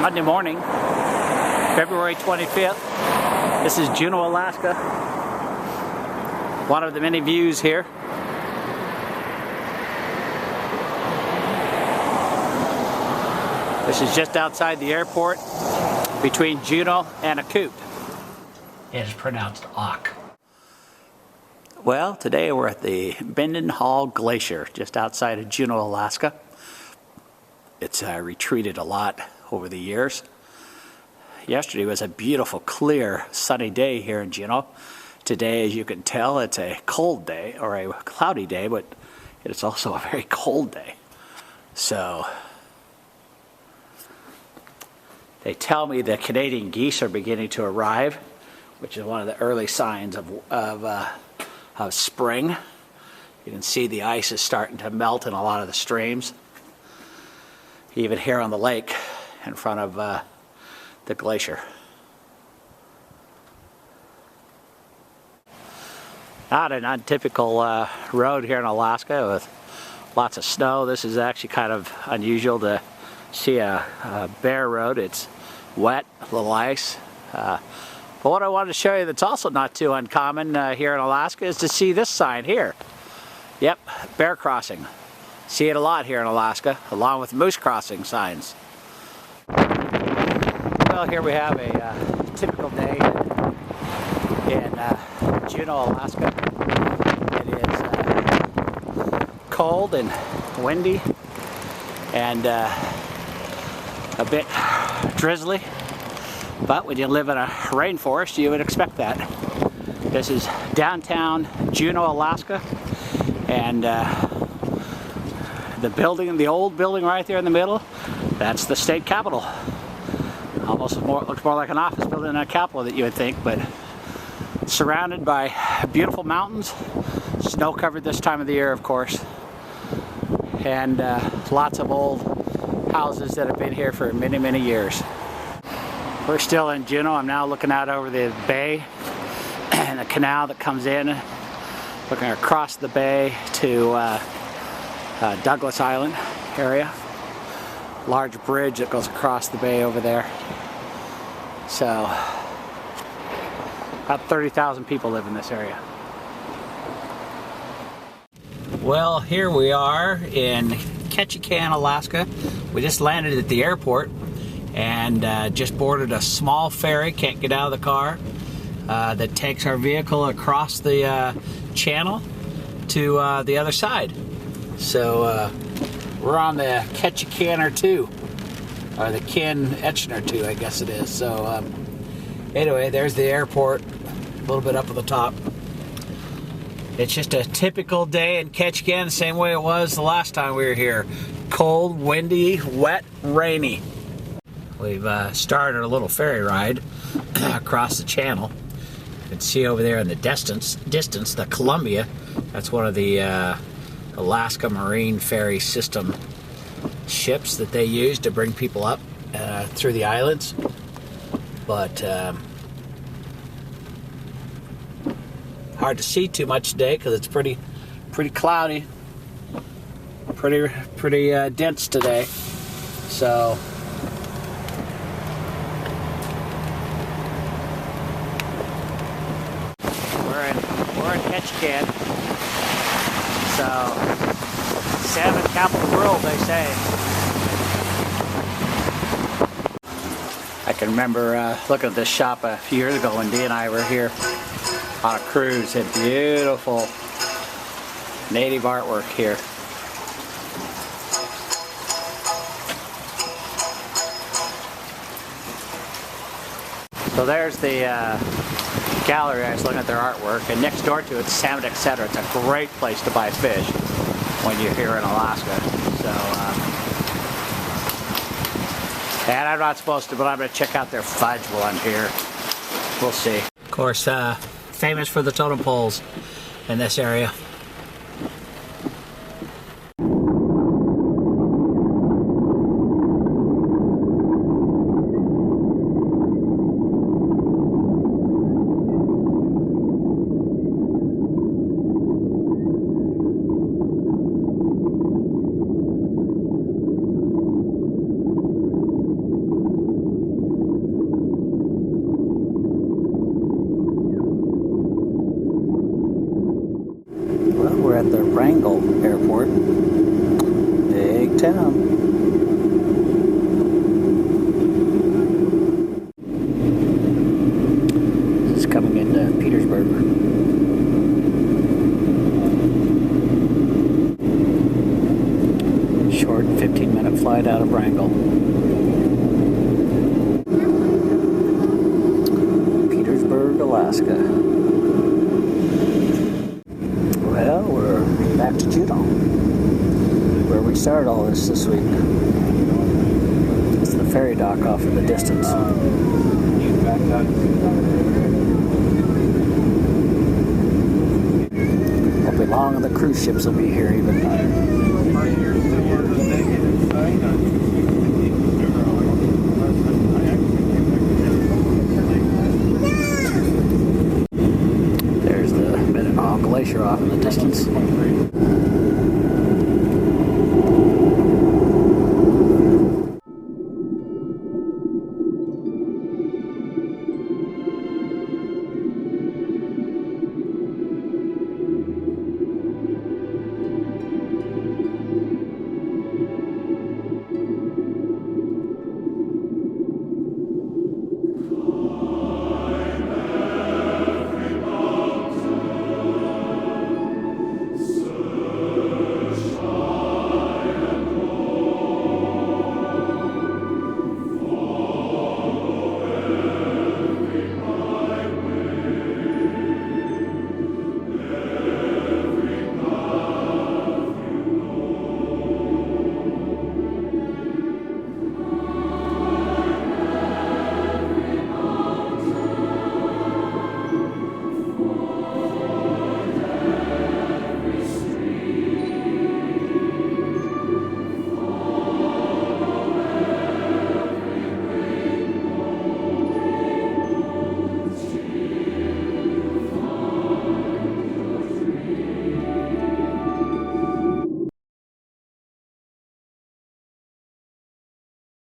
Monday morning, February 25th. This is Juneau, Alaska. One of the many views here. This is just outside the airport between Juneau and Ketchikan. It is pronounced Auk. Well, today we're at the Mendenhall Glacier just outside of Juneau, Alaska. It's retreated a lot over the years. Yesterday was a beautiful, clear, sunny day here in Juneau. Today, as you can tell, it's a cold day, or a cloudy day, but it's also a very cold day. So, they tell me the Canadian geese are beginning to arrive, which is one of the early signs of spring. You can see the ice is starting to melt in a lot of the streams. Even here on the lake in front of the glacier. Not an untypical road here in Alaska with lots of snow. This is actually kind of unusual to see a bare road. It's wet, a little ice. But what I wanted to show you that's also not too uncommon here in Alaska is to see this sign here. Yep, bear crossing. See it a lot here in Alaska, along with moose crossing signs. Well, here we have a typical day in Juneau, Alaska. It is cold and windy and a bit drizzly, but when you live in a rainforest, you would expect that. This is downtown Juneau, Alaska, and the old building right there in the middle, that's the state capitol. Almost looks more like an office building than a capitol that you would think, but surrounded by beautiful mountains, snow covered this time of the year, of course, and lots of old houses that have been here for many, many years. We're still in Juneau. I'm now looking out over the bay and the canal that comes in, looking across the bay to Douglas Island area. Large bridge that goes across the bay over there. So, about 30,000 people live in this area. Well, here we are in Ketchikan, Alaska. We just landed at the airport and just boarded a small ferry, can't get out of the car, that takes our vehicle across the channel to the other side. So we're on the Ketchikan-02, or the Ketchikan-02, I guess it is. So anyway, there's the airport, a little bit up at the top. It's just a typical day in Ketchikan, the same way it was the last time we were here. Cold, windy, wet, rainy. We've started a little ferry ride across the channel. You can see over there in the distance the Columbia. That's one of the Alaska Marine Ferry System ships that they use to bring people up through the islands. But hard to see too much today because it's pretty cloudy, pretty dense today. So we're in Ketchikan. So, salmon capital of the world, they say. I can remember looking at this shop a few years ago when Dee and I were here on a cruise. Had beautiful native artwork here. So there's the gallery. I was looking at their artwork, and next door to it, Salmon Etc. It's a great place to buy fish when you're here in Alaska. So, and I'm not supposed to, but I'm going to check out their fudge while I'm here. We'll see. Of course, famous for the totem poles in this area. the Wrangell Airport. Big town. This is coming into Petersburg. Short 15-minute flight out of Wrangell. Petersburg, Alaska. Well, we're back to Juneau, where we started all this week. It's the ferry dock off in the distance. Won't be long and the cruise ships will be here even. There's the Glacier off in the distance.